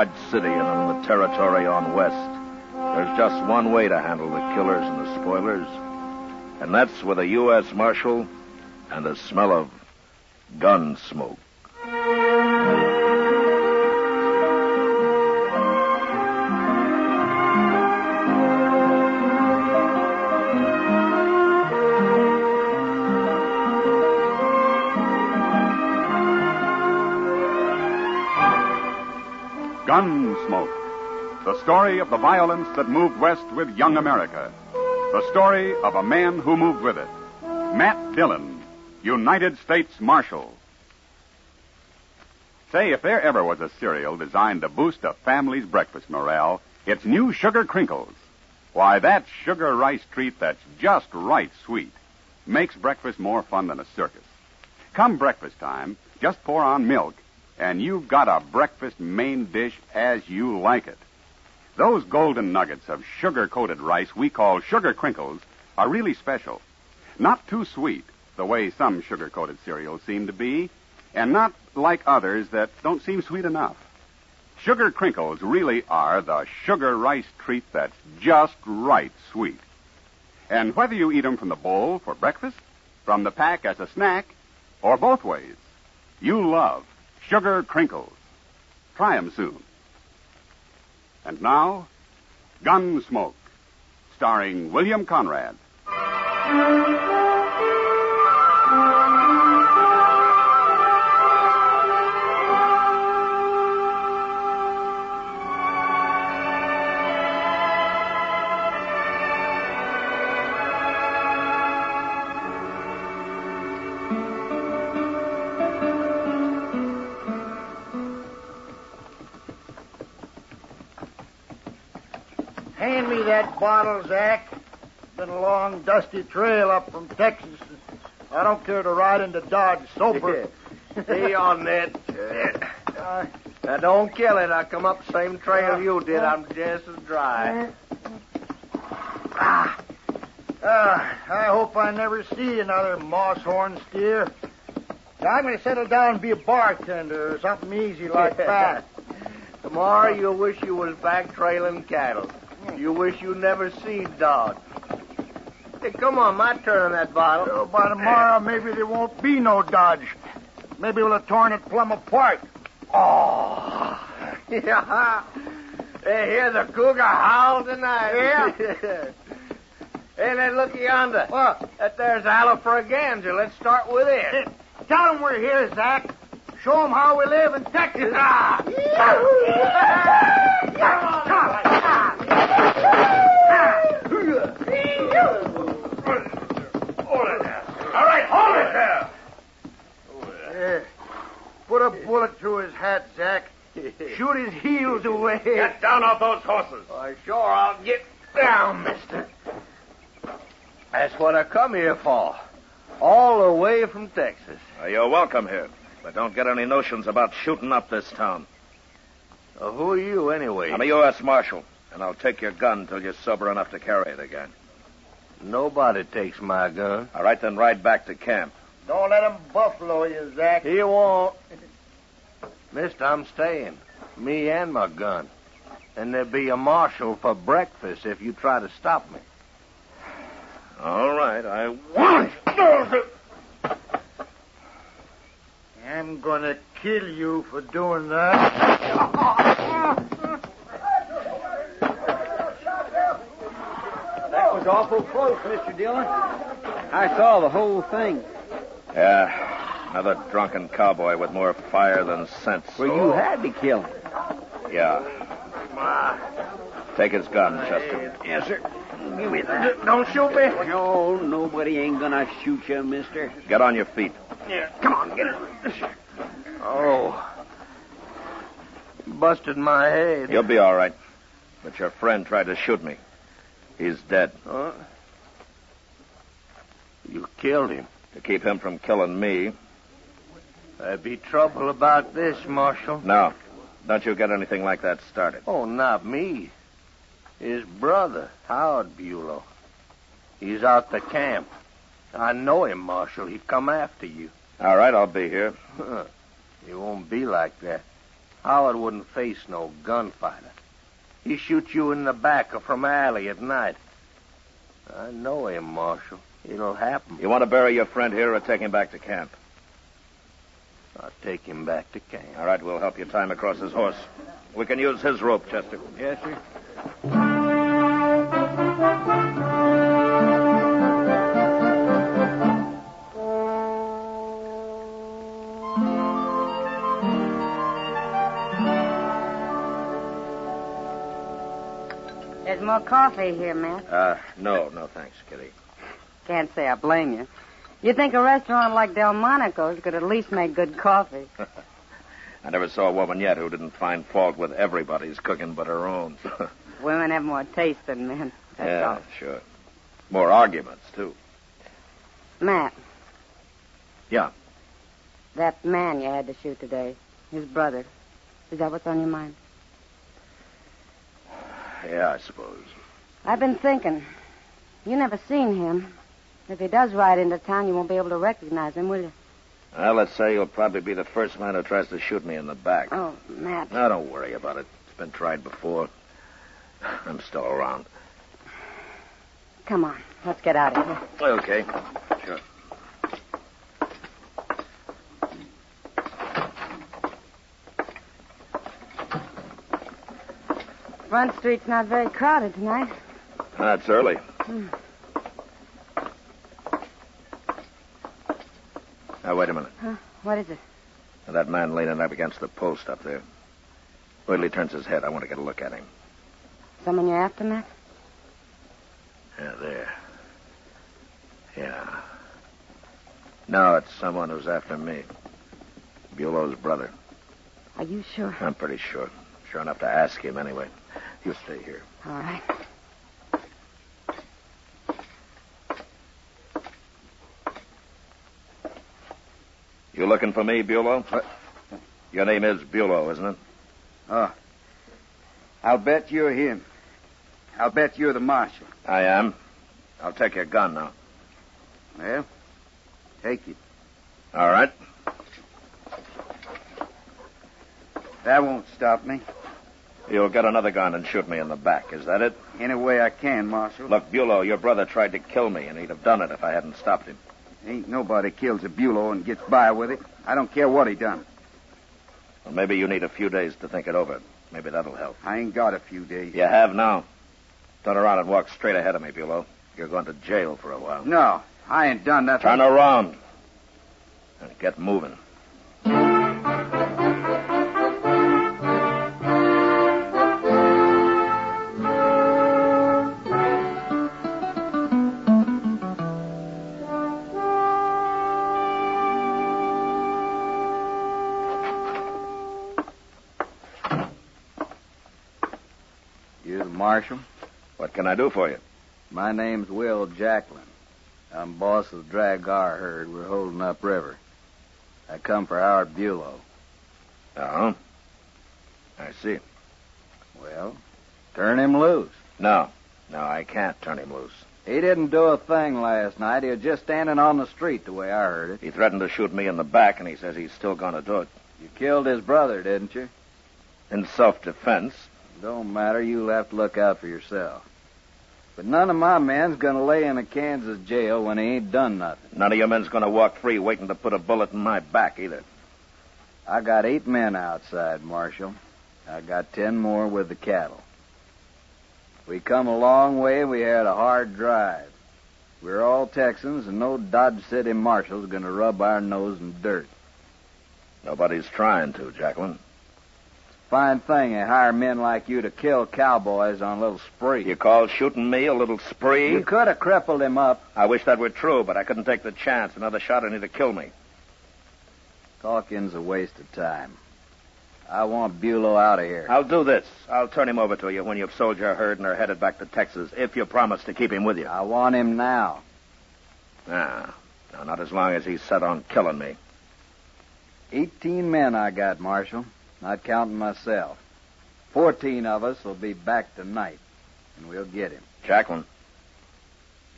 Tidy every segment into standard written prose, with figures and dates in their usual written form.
Dodge City and in the territory on west, there's just one way to handle the killers and the spoilers, and that's with a U.S. Marshal and the smell of gun smoke. Gunsmoke, the story of the violence that moved west with young America. The story of a man who moved with it. Matt Dillon, United States Marshal. Say, if there ever was a cereal designed to boost a family's breakfast morale, it's new Sugar Crinkles. Why, that sugar rice treat that's just right sweet makes breakfast more fun than a circus. Come breakfast time, just pour on milk, and you've got a breakfast main dish as you like it. Those golden nuggets of sugar-coated rice we call Sugar Crinkles are really special. Not too sweet, the way some sugar-coated cereals seem to be, and not like others that don't seem sweet enough. Sugar Crinkles really are the sugar rice treat that's just right sweet. And whether you eat them from the bowl for breakfast, from the pack as a snack, or both ways, you love Sugar Crinkles. Try 'em soon. And now, Gunsmoke, starring William Conrad. Hand me that bottle, Zach. It's been a long, dusty trail up from Texas. I don't care to ride into Dodge sober. Stay on that. Now, don't kill it. I come up the same trail you did. I'm just as dry. I hope I never see another moss-horn steer. I'm going to settle down and be a bartender or something easy like that. Tomorrow you'll wish you was back trailing cattle. You wish you never seen Dodge. Hey, come on, my turn on that bottle. So by tomorrow, maybe there won't be no Dodge. Maybe we'll have torn it plumb apart. Oh. Yeah. Hey, hear the cougar howl tonight. Yeah. Hey, then look yonder. What? That there's Alafragansett. Let's start with it. Hey, tell them we're here, Zach. Show them how we live in Texas. All right, hold it there. Put a bullet through his hat, Zach. Shoot his heels away. Get down off those horses. Sure, I'll get down, mister. That's what I come here for. All the way from Texas. You're welcome here, but don't get any notions about shooting up this town. Who are you, anyway? I'm a U.S. Marshal, and I'll take your gun till you're sober enough to carry it again. Nobody takes my gun. All right, then ride back to camp. Don't let him buffalo you, Zach. He won't. Mister, I'm staying. Me and my gun. And there'll be a marshal for breakfast if you try to stop me. All right, I won't. I'm going to kill you for doing that. That was awful close, Mr. Dillon. I saw the whole thing. Yeah, another drunken cowboy with more fire than sense. Well, you had to kill him. Yeah. Take his gun, Chester. Yes, sir. Give me that. Don't shoot me. No, nobody ain't gonna shoot you, mister. Get on your feet. Yeah, come on, get it. Oh. Busted my head. You'll be all right. But your friend tried to shoot me. He's dead. Huh? You killed him. To keep him from killing me. There'd be trouble about this, Marshal. No. Don't you get anything like that started. Oh, not me. His brother, Howard Bulow. He's out the camp. I know him, Marshal. He'd come after you. All right, I'll be here. You won't be like that. Howard wouldn't face no gunfighter. He shoots you in the back or from alley at night. I know him, Marshal. It'll happen. You want to bury your friend here or take him back to camp? I'll take him back to camp. All right, we'll help you tie him across his horse. We can use his rope, Chester. Yes, sir. There's more coffee here, Matt. No, thanks, Kitty. Can't say I blame you. You'd think a restaurant like Delmonico's could at least make good coffee. I never saw a woman yet who didn't find fault with everybody's cooking but her own. Women have more taste than men. That's all. Sure. More arguments, too. Matt. Yeah. That man you had to shoot today, his brother, is that what's on your mind? Yeah, I suppose. I've been thinking. You never seen him. If he does ride into town, you won't be able to recognize him, will you? Well, let's say you'll probably be the first man who tries to shoot me in the back. Oh, Matt. No, don't worry about it. It's been tried before. I'm still around. Come on. Let's get out of here. Okay. Sure. Front Street's not very crowded tonight. It's early. Now, wait a minute. Huh? What is it? That man leaning up against the post up there. Wait till he turns his head. I want to get a look at him. Someone you're after, Matt? Yeah, there. Yeah. No, it's someone who's after me. Bulow's brother. Are you sure? I'm pretty sure. Sure enough to ask him anyway. You stay here. All right. You looking for me, Bulow? What? Your name is Bulow, isn't it? Oh. I'll bet you're him. I'll bet you're the marshal. I am. I'll take your gun now. Well, take it. All right. That won't stop me. You'll get another gun and shoot me in the back. Is that it? Any way I can, Marshal. Look, Bulow, your brother tried to kill me, and he'd have done it if I hadn't stopped him. Ain't nobody kills a Bulow and gets by with it. I don't care what he done. Well, maybe you need a few days to think it over. Maybe that'll help. I ain't got a few days. You have now. Turn around and walk straight ahead of me, Bulow. You're going to jail for a while. No, I ain't done nothing. Turn around and get moving. You the marshal? What can I do for you? My name's Will Jacklin. I'm boss of the drag our herd. We're holding up river. I come for Howard Bulow. Oh? I see. Well, turn him loose. No, I can't turn him loose. He didn't do a thing last night. He was just standing on the street the way I heard it. He threatened to shoot me in the back, and he says he's still going to do it. You killed his brother, didn't you? In self-defense. Don't matter. You'll have to look out for yourself. But none of my men's gonna lay in a Kansas jail when he ain't done nothing. None of your men's going to walk free waiting to put a bullet in my back, either. I got 8 men outside, Marshal. I got 10 more with the cattle. We come a long way. We had a hard drive. We're all Texans, and no Dodge City marshal's gonna rub our nose in dirt. Nobody's trying to, Jacqueline. Fine thing they hire men like you to kill cowboys on a little spree. You call shooting me a little spree? You could have crippled him up. I wish that were true, but I couldn't take the chance. Another shot and he'd kill me. Talking's a waste of time. I want Bulow out of here. I'll do this. I'll turn him over to you when you've sold your herd and are headed back to Texas, if you promise to keep him with you. I want him now. No, not as long as he's set on killing me. 18 men I got, Marshal, not counting myself. 14 of us will be back tonight, and we'll get him. Jacqueline,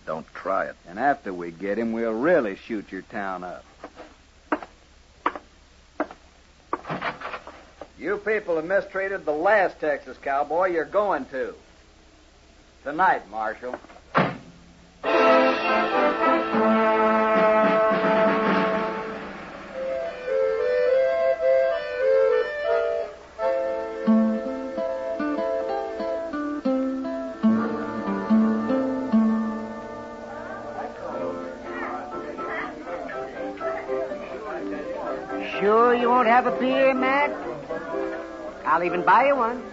don't try it. And after we get him, we'll really shoot your town up. You people have mistreated the last Texas cowboy you're going to. Tonight, Marshal. Sure you won't have a beer, Matt? I'll even buy you one.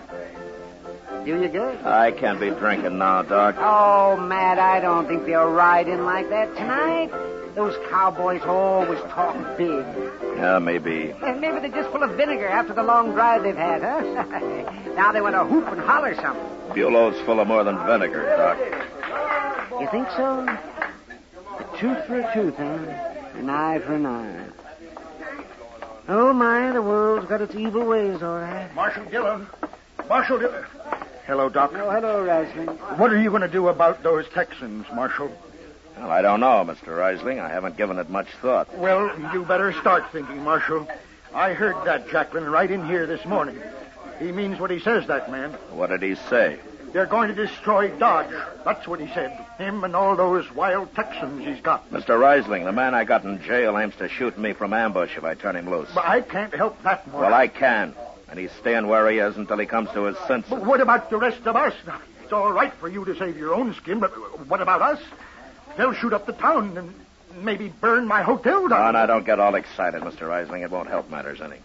Do you good? I can't be drinking now, Doc. Oh, Matt, I don't think they'll ride in like that tonight. Those cowboys always talk big. Yeah, maybe. And maybe they're just full of vinegar after the long drive they've had, huh? Now they want to hoop and holler something. Bulow's full of more than vinegar, Doc. You think so? A tooth for a tooth, huh? An eye for an eye. Oh, my, the world's got its evil ways, all right. Marshal Dillon. Marshal Dillon. Hello, Doc. Oh, hello, Rising. What are you going to do about those Texans, Marshal? Well, I don't know, Mr. Reisling. I haven't given it much thought. Well, you better start thinking, Marshal. I heard that Jacklin right in here this morning. He means what he says, that man. What did he say? They're going to destroy Dodge. That's what he said. Him and all those wild Texans he's got. Mr. Reisling, the man I got in jail aims to shoot me from ambush if I turn him loose. But I can't help that, Marshal. Well, I can. And he's staying where he is until he comes to his senses. But what about the rest of us? It's all right for you to save your own skin, but what about us? They'll shoot up the town and maybe burn my hotel down. Oh, now, don't get all excited, Mr. Reisling. It won't help matters any.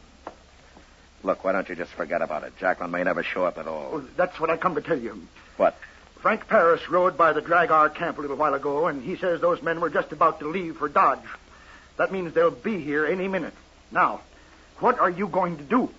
Look, why don't you just forget about it? Jacklin may never show up at all. Oh, that's what I come to tell you. What? Frank Paris rode by the Drag-R camp a little while ago, and he says those men were just about to leave for Dodge. That means they'll be here any minute. Now, what are you going to do?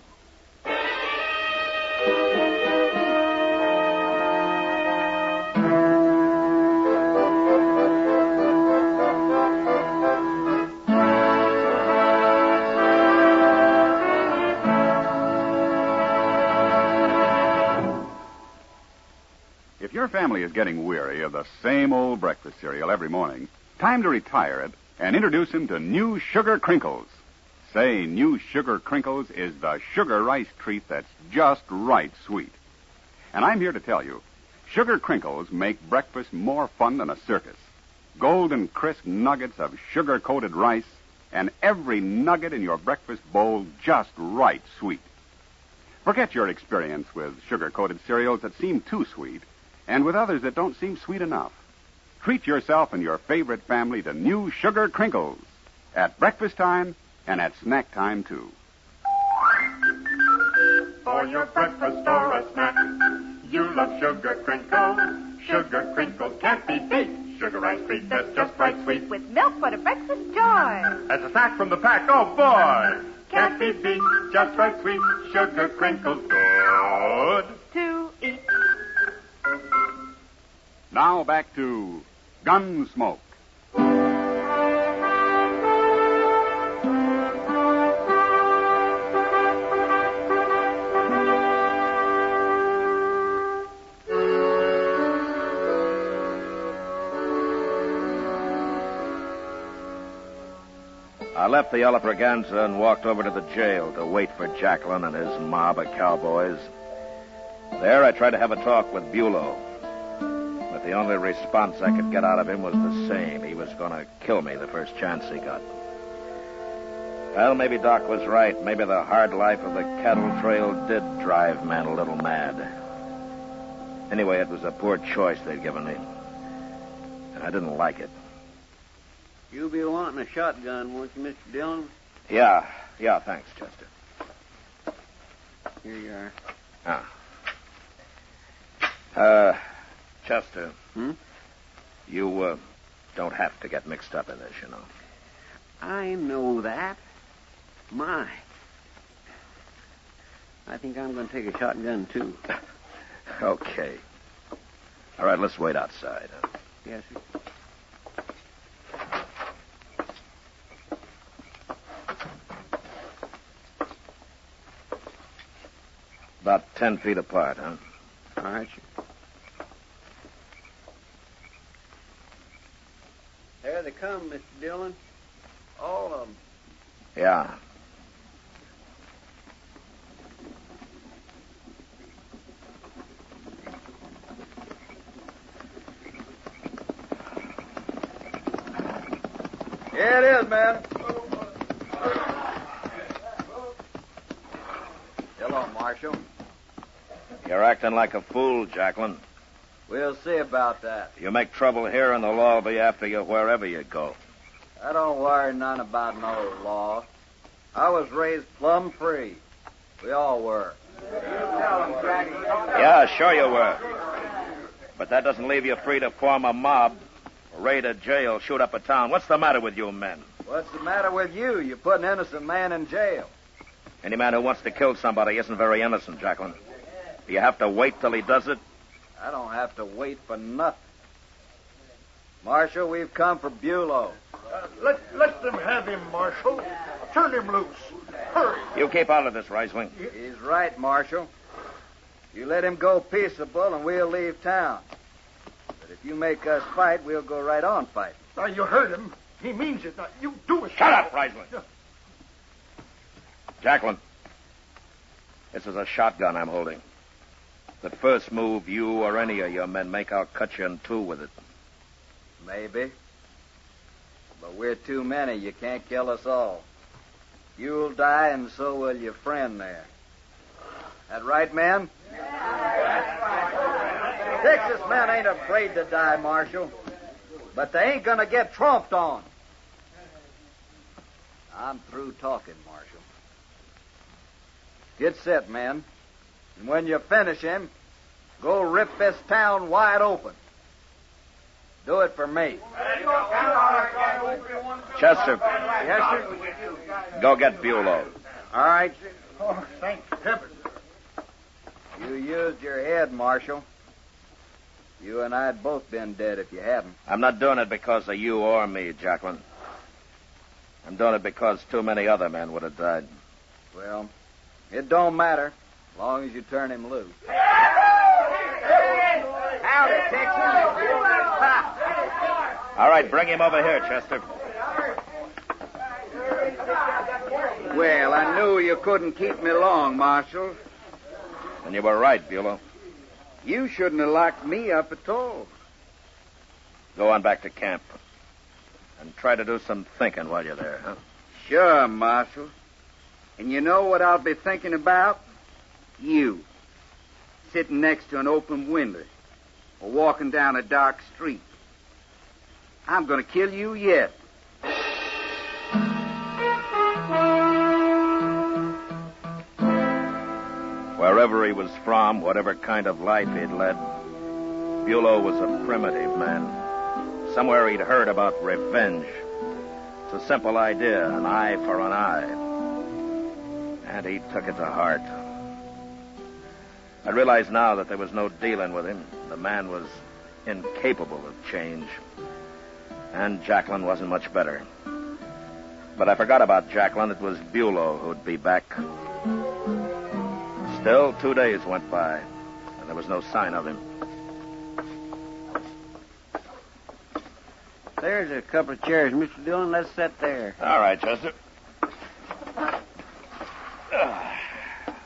If your family is getting weary of the same old breakfast cereal every morning, time to retire it and introduce them to New Sugar Crinkles. Say, New Sugar Crinkles is the sugar rice treat that's just right sweet. And I'm here to tell you, Sugar Crinkles make breakfast more fun than a circus. Golden crisp nuggets of sugar-coated rice, and every nugget in your breakfast bowl just right sweet. Forget your experience with sugar-coated cereals that seem too sweet, and with others that don't seem sweet enough. Treat yourself and your favorite family to New Sugar Crinkles at breakfast time and at snack time, too. For your breakfast or a snack, you love Sugar Crinkles. Sugar Crinkles can't be beat. Sugar rice treat that's just right sweet. With milk for the breakfast joy. As a snack from the pack, oh boy! Can't be beat, just right sweet. Sugar Crinkles, good to eat. Now back to Gunsmoke. I left the Yellow Braganza and walked over to the jail to wait for Jacklin and his mob of cowboys. There, I tried to have a talk with Bulow. But the only response I could get out of him was the same. He was going to kill me the first chance he got. Well, maybe Doc was right. Maybe the hard life of the cattle trail did drive men a little mad. Anyway, it was a poor choice they'd given me. And I didn't like it. You'll be wanting a shotgun, won't you, Mr. Dillon? Yeah, thanks, Chester. Here you are. Chester. Hmm? You, don't have to get mixed up in this, you know. I know that. My. I think I'm going to take a shotgun, too. Okay. All right, let's wait outside. Yes, sir. About 10 feet apart, huh? All right, sir. There they come, Mr. Dillon. All of them. Yeah. Here it is, man. Hello, Marshal. You're acting like a fool, Jacqueline. We'll see about that. You make trouble here, and the law will be after you wherever you go. I don't worry none about no law. I was raised plumb free. We all were. Yeah, sure you were. But that doesn't leave you free to form a mob, raid a jail, shoot up a town. What's the matter with you men? What's the matter with you? You put an innocent man in jail. Any man who wants to kill somebody isn't very innocent, Jacqueline. Do you have to wait till he does it? I don't have to wait for nothing. Marshal, we've come for Bulow. Let them have him, Marshal. Turn him loose. Hurry. You keep out of this, Reisling. He's right, Marshal. You let him go peaceable and we'll leave town. But if you make us fight, we'll go right on fighting. Now, you heard him. He means it. Now, you do it. Shut up, Reisling. Jacqueline, this is a shotgun I'm holding. The first move you or any of your men make, I'll cut you in two with it. Maybe. But we're too many. You can't kill us all. You'll die, and so will your friend there. That right, men? Texas men ain't afraid to die, Marshal. But they ain't gonna get trumped on. I'm through talking, Marshal. Get set, men. And when you finish him, go rip this town wide open. Do it for me. Chester. Yes, sir. Go get Bulow. All right. Oh, thank heaven. You used your head, Marshal. You and I'd both been dead if you hadn't. I'm not doing it because of you or me, Jacqueline. I'm doing it because too many other men would have died. Well, it don't matter, as long as you turn him loose. Howdy, Texas. All right, bring him over here, Chester. Well, I knew you couldn't keep me long, Marshal. And you were right, Bulow. You shouldn't have locked me up at all. Go on back to camp. And try to do some thinking while you're there, huh? Sure, Marshal. And you know what I'll be thinking about? You. Sitting next to an open window. Or walking down a dark street. I'm going to kill you yet. Wherever he was from, whatever kind of life he'd led, Bulow was a primitive man. Somewhere he'd heard about revenge. It's a simple idea, an eye for an eye. And he took it to heart. I realize now that there was no dealing with him. The man was incapable of change. And Jacqueline wasn't much better. But I forgot about Jacqueline. It was Bulow who'd be back. Still, 2 days went by, and there was no sign of him. There's a couple of chairs, Mr. Dillon. Let's sit there. All right, Chester.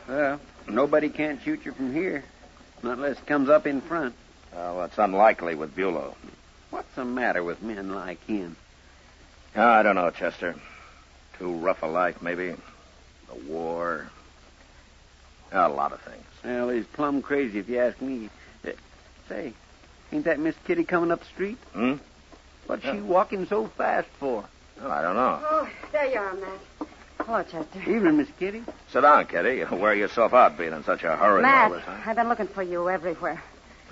Well, nobody can't shoot you from here, not unless it comes up in front. Well, it's unlikely with Bulow. What's the matter with men like him? Oh, I don't know, Chester. Too rough a life, maybe. The war. A lot of things. Well, he's plumb crazy, if you ask me. Say, ain't that Miss Kitty coming up the street? Hmm? What's she walking so fast for? Oh, I don't know. Oh, there you are, Matt. Hello, Chester. Evening, Miss Kitty. Sit down, Kitty. You wear yourself out being in such a hurry Matt, all the time. I've been looking for you everywhere.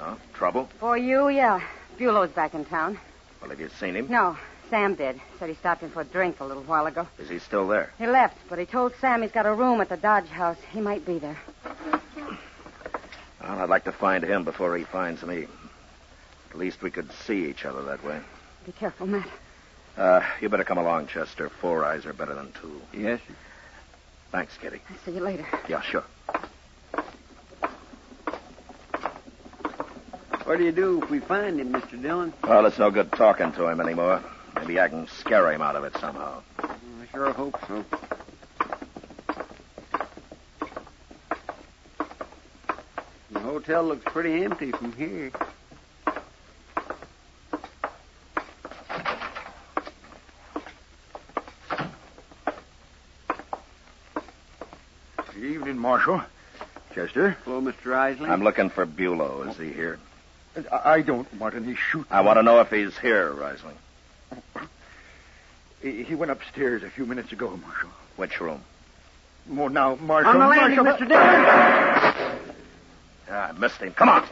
Oh, trouble? For you, yeah. Bulow's back in town. Well, have you seen him? No, Sam did. Said he stopped in for a drink a little while ago. Is he still there? He left, but he told Sam he's got a room at the Dodge House. He might be there. Well, I'd like to find him before he finds me. At least we could see each other that way. Be careful, Matt. You better come along, Chester. 4 eyes are better than 2. Yes, sir. Thanks, Kitty. I'll see you later. Yeah, sure. What do you do if we find him, Mr. Dillon? Well, it's no good talking to him anymore. Maybe I can scare him out of it somehow. I sure hope so. The hotel looks pretty empty from here. Good evening, Marshal. Chester? Hello, Mr. Risley. I'm looking for Bulow. Is he here? I don't want any shooting. I want to know if he's here, Risley. He went upstairs a few minutes ago, Marshal. Which room? Well, now, Marshal... On the landing, Marshal, Mr. Dillon. I missed him. Come on.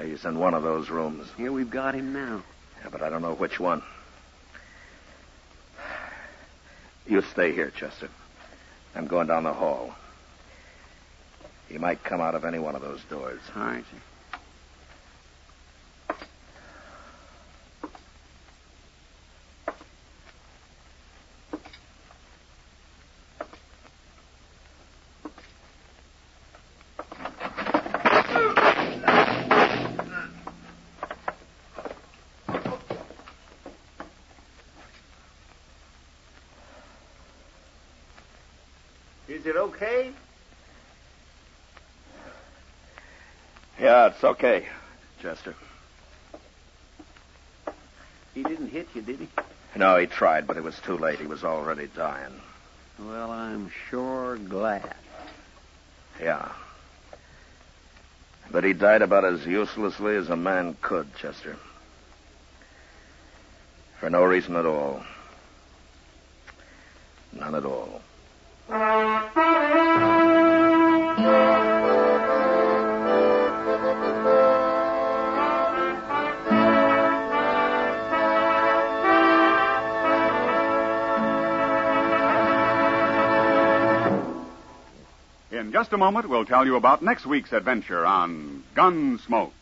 He's in one of those rooms. Here we've got him now. Yeah, but I don't know which one. You stay here, Chester. I'm going down the hall. He might come out of any one of those doors. All right, sir. Is it okay? Yeah, it's okay, Chester. He didn't hit you, did he? No, he tried, but it was too late. He was already dying. Well, I'm sure glad. Yeah. But he died about as uselessly as a man could, Chester. For no reason at all. None at all. In just a moment, we'll tell you about next week's adventure on Gunsmoke.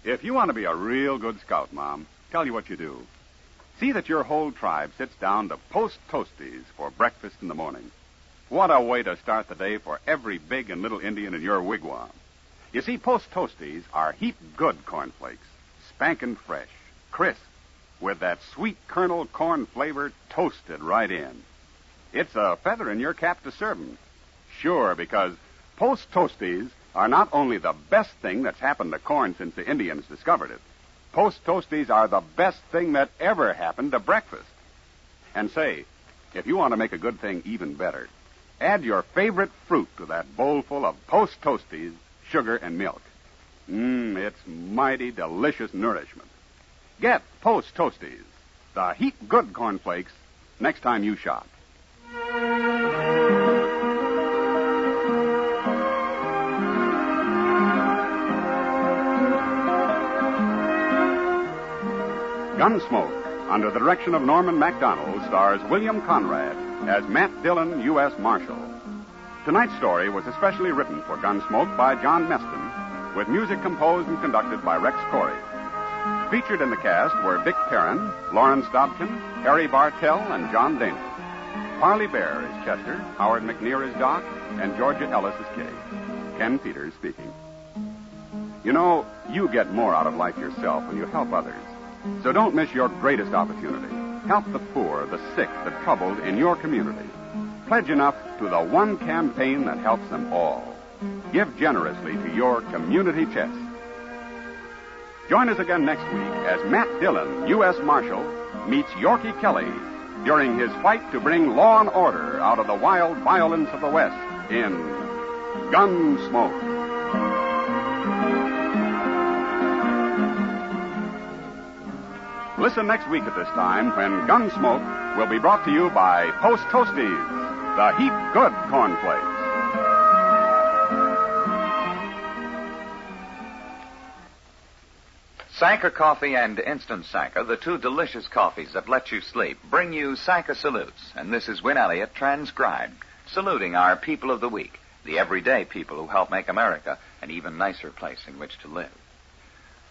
If you want to be a real good scout, Mom, tell you what you do. See that your whole tribe sits down to Post Toasties for breakfast in the morning. What a way to start the day for every big and little Indian in your wigwam. You see, Post Toasties are heap good cornflakes, spankin' fresh, crisp, with that sweet kernel corn flavor toasted right in. It's a feather in your cap to serve 'em. Sure, because Post Toasties are not only the best thing that's happened to corn since the Indians discovered it. Post Toasties are the best thing that ever happened to breakfast. And say, if you want to make a good thing even better, add your favorite fruit to that bowlful of Post Toasties, sugar and milk. It's mighty delicious nourishment. Get Post Toasties, the heap good cornflakes, next time you shop. Gunsmoke, under the direction of Norman MacDonald, stars William Conrad as Matt Dillon, U.S. Marshal. Tonight's story was especially written for Gunsmoke by John Meston, with music composed and conducted by Rex Corey. Featured in the cast were Vic Perrin, Lawrence Dobkin, Harry Bartell, and John Dana. Parley Bear is Chester, Howard McNear is Doc, and Georgia Ellis is Kitty. Ken Peters speaking. You know, you get more out of life yourself when you help others. So don't miss your greatest opportunity. Help the poor, the sick, the troubled in your community. Pledge enough to the one campaign that helps them all. Give generously to your community chest. Join us again next week as Matt Dillon, U.S. Marshal, meets Yorkie Kelly during his fight to bring law and order out of the wild violence of the West in Gunsmoke. Listen next week at this time when Gunsmoke will be brought to you by Post Toasties, the heap good cornflakes. Sanka Coffee and Instant Sanka, the two delicious coffees that let you sleep, bring you Sanka salutes. And this is Win Elliott, transcribed, saluting our people of the week, the everyday people who help make America an even nicer place in which to live.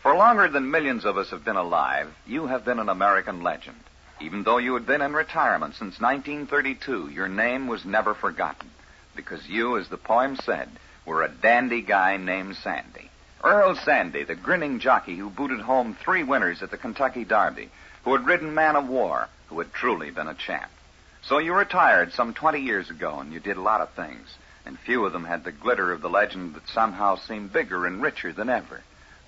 For longer than millions of us have been alive, you have been an American legend. Even though you had been in retirement since 1932, your name was never forgotten, because you, as the poem said, were a dandy guy named Sandy. Earl Sandy, the grinning jockey who booted home 3 winners at the Kentucky Derby, who had ridden Man of War, who had truly been a champ. So you retired some 20 years ago, and you did a lot of things, and few of them had the glitter of the legend that somehow seemed bigger and richer than ever.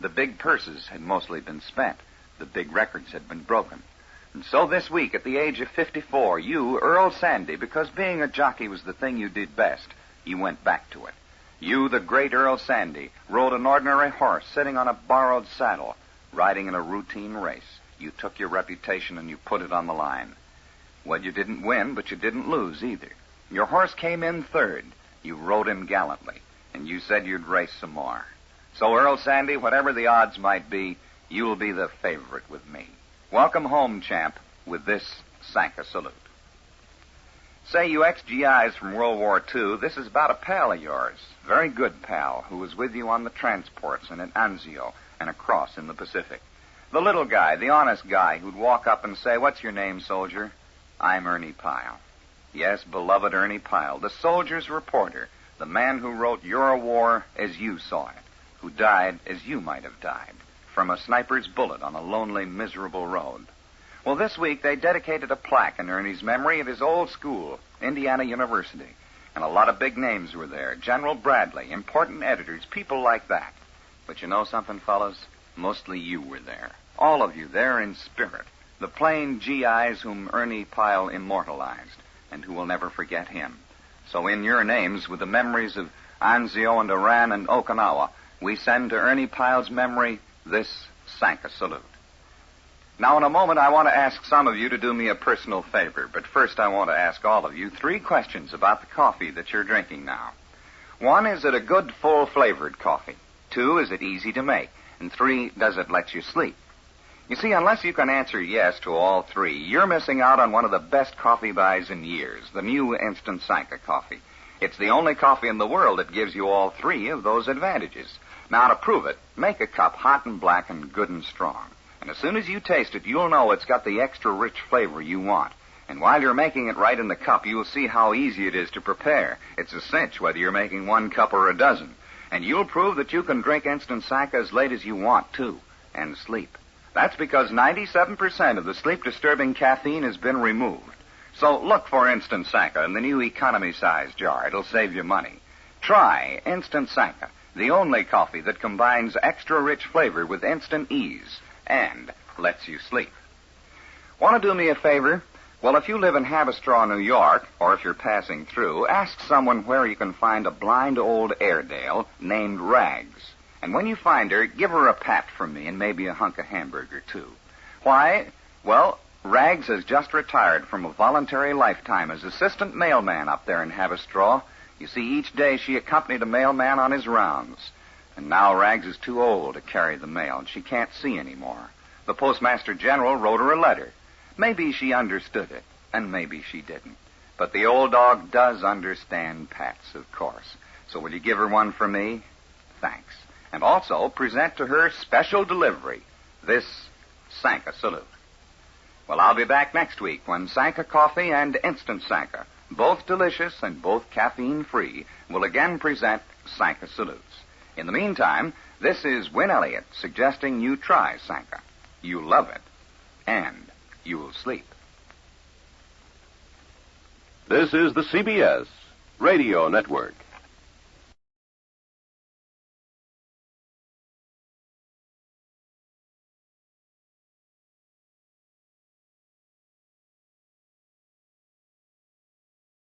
The big purses had mostly been spent. The big records had been broken. And so this week, at the age of 54, you, Earl Sandy, because being a jockey was the thing you did best, you went back to it. You, the great Earl Sandy, rode an ordinary horse sitting on a borrowed saddle, riding in a routine race. You took your reputation and you put it on the line. Well, you didn't win, but you didn't lose either. Your horse came in third. You rode him gallantly, and you said you'd race some more. So, Earl Sandy, whatever the odds might be, you'll be the favorite with me. Welcome home, champ, with this Sanka salute. Say, you ex-GIs from World War II, this is about a pal of yours, very good pal, who was with you on the transports and at Anzio and across in the Pacific. The little guy, the honest guy, who'd walk up and say, "What's your name, soldier?" "I'm Ernie Pyle." Yes, beloved Ernie Pyle, the soldier's reporter, the man who wrote your war as you saw it, who died as you might have died, from a sniper's bullet on a lonely, miserable road. Well, this week they dedicated a plaque in Ernie's memory at his old school, Indiana University, and a lot of big names were there. General Bradley, important editors, people like that. But you know something, fellas? Mostly you were there. All of you there in spirit. The plain GIs whom Ernie Pyle immortalized, and who will never forget him. So in your names, with the memories of Anzio and Iran and Okinawa, we send to Ernie Pyle's memory this Sanka salute. Now, in a moment, I want to ask some of you to do me a personal favor, but first I want to ask all of you 3 questions about the coffee that you're drinking now. 1, is it a good, full-flavored coffee? 2, is it easy to make? And 3, does it let you sleep? You see, unless you can answer yes to all 3, you're missing out on one of the best coffee buys in years, the new Instant Sanka coffee. It's the only coffee in the world that gives you all 3 of those advantages. Now, to prove it, make a cup hot and black and good and strong. And as soon as you taste it, you'll know it's got the extra rich flavor you want. And while you're making it right in the cup, you'll see how easy it is to prepare. It's a cinch whether you're making 1 cup or a dozen. And you'll prove that you can drink Instant Sanka as late as you want, too, and sleep. That's because 97% of the sleep-disturbing caffeine has been removed. So look for Instant Sanka in the new economy-size jar. It'll save you money. Try Instant Sanka, the only coffee that combines extra-rich flavor with instant ease and lets you sleep. Want to do me a favor? Well, if you live in Haverstraw, New York, or if you're passing through, ask someone where you can find a blind old Airedale named Rags. And when you find her, give her a pat from me and maybe a hunk of hamburger, too. Why? Well, Rags has just retired from a voluntary lifetime as assistant mailman up there in Haverstraw. You see, each day she accompanied a mailman on his rounds. And now Rags is too old to carry the mail, and she can't see anymore. The Postmaster General wrote her a letter. Maybe she understood it, and maybe she didn't. But the old dog does understand pats, of course. So will you give her one for me? Thanks. And also present to her special delivery, this Sanka salute. Well, I'll be back next week when Sanka Coffee and Instant Sanka, both delicious and both caffeine-free, will again present Sanka salutes. In the meantime, this is Win Elliott suggesting you try Sanka. You'll love it, and you'll sleep. This is the CBS Radio Network.